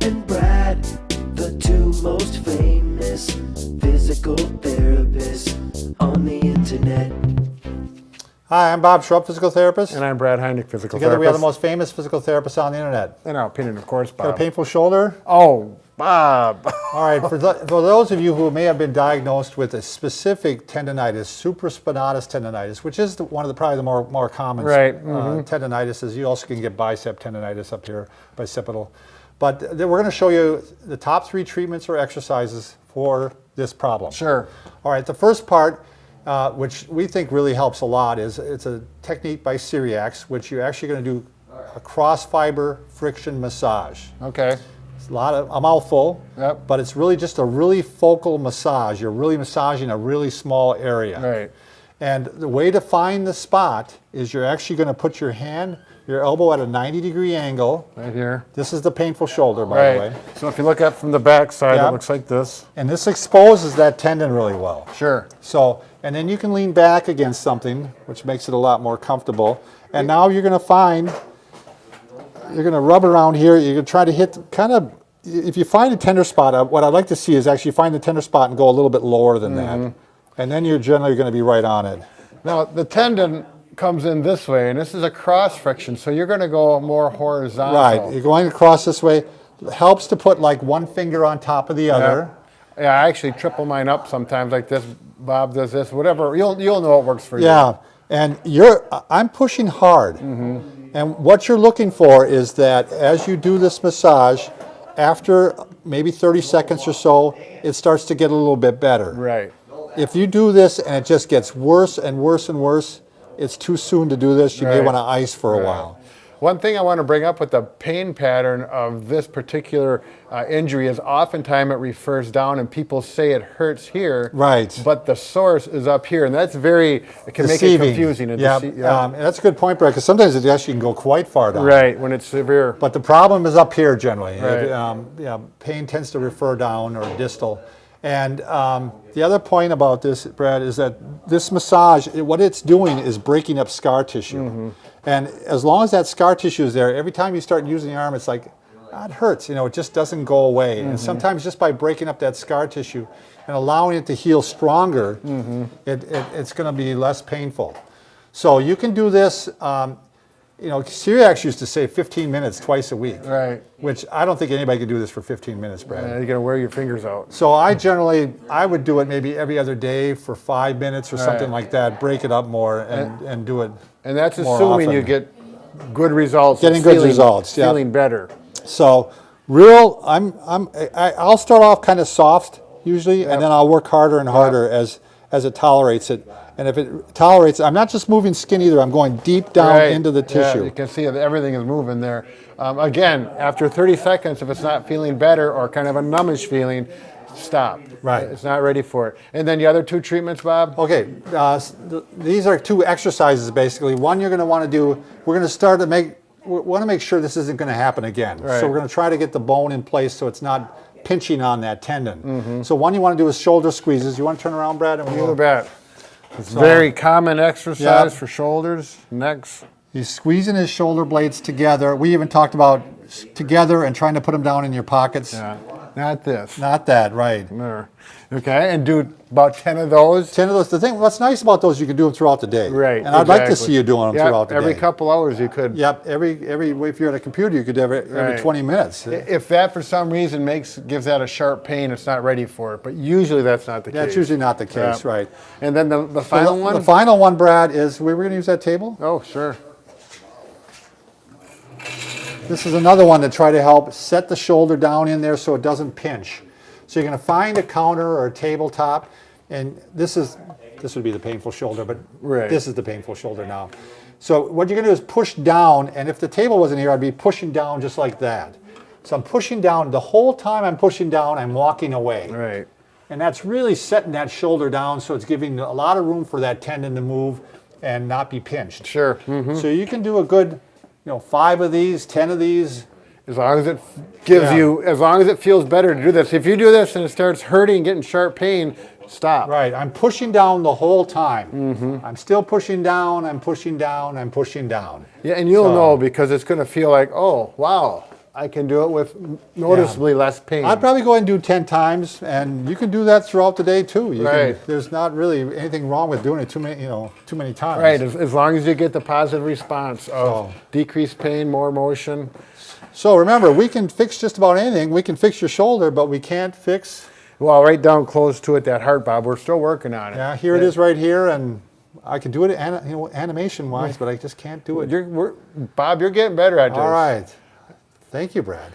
and Brad, the two most famous physical therapists on the internet. Hi, I'm Bob Schrupp, physical therapist. And I'm Brad Heineck, physical Together therapist. we are the most famous physical therapists on the internet. In our opinion, of course, Bob. Got a painful shoulder? Oh, Bob. All right, for those of you who may have been diagnosed with a specific tendonitis, supraspinatus tendonitis, which is probably the more common tendonitis. You also can get bicep tendonitis up here, bicipital. But we're going to show you the top 3 treatments or exercises for this problem. Sure. All right, the first part, which we think really helps a lot, is it's a technique by Cyriax, which you're actually going to do a cross-fiber friction massage. Okay. It's a mouthful, Yep. but it's really just a really focal massage. You're really massaging a really small area. Right. And the way to find the spot is you're actually going to put your elbow at a 90-degree angle. Right here. This is the painful shoulder, by the way. So if you look up from the back side, Yep. it looks like this. And this exposes that tendon really well. Sure. So, and then you can lean back against something, which makes it a lot more comfortable. And now you're going to rub around here. You're going to try to hit if you find a tender spot, what I'd like to see is actually find the tender spot and go a little bit lower than that. And then you're generally going to be right on it. Now, the tendon comes in this way, and this is a cross friction, so you're going to go more horizontal. Right, you're going across this way. It helps to put like one finger on top of the other. Yeah, I actually triple mine up sometimes like this. Bob does this, whatever. You'll know what works for you. Yeah, and I'm pushing hard. And what you're looking for is that as you do this massage, after maybe 30 seconds or so, it starts to get a little bit better. Right. If you do this and it just gets worse and worse and worse, it's too soon to do this. You may want to ice for a while. One thing I want to bring up with the pain pattern of this particular injury is oftentimes it refers down and people say it hurts here, right? But the source is up here, and that's it can deceiving. Make it confusing. That's a good point, Brett, because sometimes it actually can go quite far down. Right, when it's severe. But the problem is up here generally. Right. Pain tends to refer down or distal. And the other point about this, Brad, is that this massage, what it's doing is breaking up scar tissue. And as long as that scar tissue is there, every time you start using the arm, it's like, it hurts, it just doesn't go away. And sometimes just by breaking up that scar tissue and allowing it to heal stronger, it's going to be less painful. So you can do this, Cyriax used to say 15 minutes twice a week. Right. Which I don't think anybody could do this for 15 minutes, Brad. You're going to wear your fingers out. So I would do it maybe every other day for 5 minutes or something like that, break it up more and do it. And that's more assuming often. you get good results. Getting good results, yeah. Feeling better. So I'll start off kind of soft usually, and then I'll work harder and harder as it tolerates it. And if it tolerates, I'm not just moving skin either. I'm going deep down into the tissue. Yeah, you can see that everything is moving there. Again, after 30 seconds, if it's not feeling better or kind of a numbish feeling, stop. Right. It's not ready for it. And then the other 2 treatments, Bob? Okay, these are 2 exercises basically. One you're going to want to do, we want to make sure this isn't going to happen again. Right. So we're going to try to get the bone in place so it's not pinching on that tendon. So one you want to do is shoulder squeezes. You want to turn around, Brad? You bet. It's very common exercise for shoulders, necks. He's squeezing his shoulder blades together. We even talked about together and trying to put them down in your pockets. Yeah, not this. Not that, right. There. Okay, and do about 10 of those. 10 of those. What's nice about those, you can do them throughout the day. Right. And I'd like to see you doing them throughout the day. Every couple hours you could. Yep, if you're at a computer, you could do every 20 minutes. If that for some reason gives that a sharp pain, it's not ready for it. But usually that's not the case. That's usually not the case, right. And then the final one? The final one, Brad, is we were going to use that table? Oh, sure. This is another one to try to help set the shoulder down in there so it doesn't pinch. So you're going to find a counter or a tabletop, and this would be the painful shoulder, but this is the painful shoulder now. So what you're going to do is push down, and if the table wasn't here, I'd be pushing down just like that. So I'm pushing down. The whole time I'm pushing down, I'm walking away. Right. And that's really setting that shoulder down so it's giving a lot of room for that tendon to move and not be pinched. Sure. So you can do a good 5 of these, 10 of these. As long as it gives you, as long as it feels better to do this. If you do this and it starts hurting, getting sharp pain, stop. Right, I'm pushing down the whole time. I'm still pushing down, I'm pushing down, I'm pushing down. Yeah, and you'll know because it's going to feel like, oh, wow, I can do it with noticeably less pain. I'd probably go ahead and do 10 times, and you can do that throughout the day too. There's not really anything wrong with doing it too many times. Right, as long as you get the positive response of decreased pain, more motion. So remember, we can fix just about anything. We can fix your shoulder, but we can't fix... Well, right down close to it, that heart, Bob. We're still working on it. Yeah, here it is right here, and I can do it animation-wise, but I just can't do it. Bob, you're getting better at this. All right. Thank you, Brad.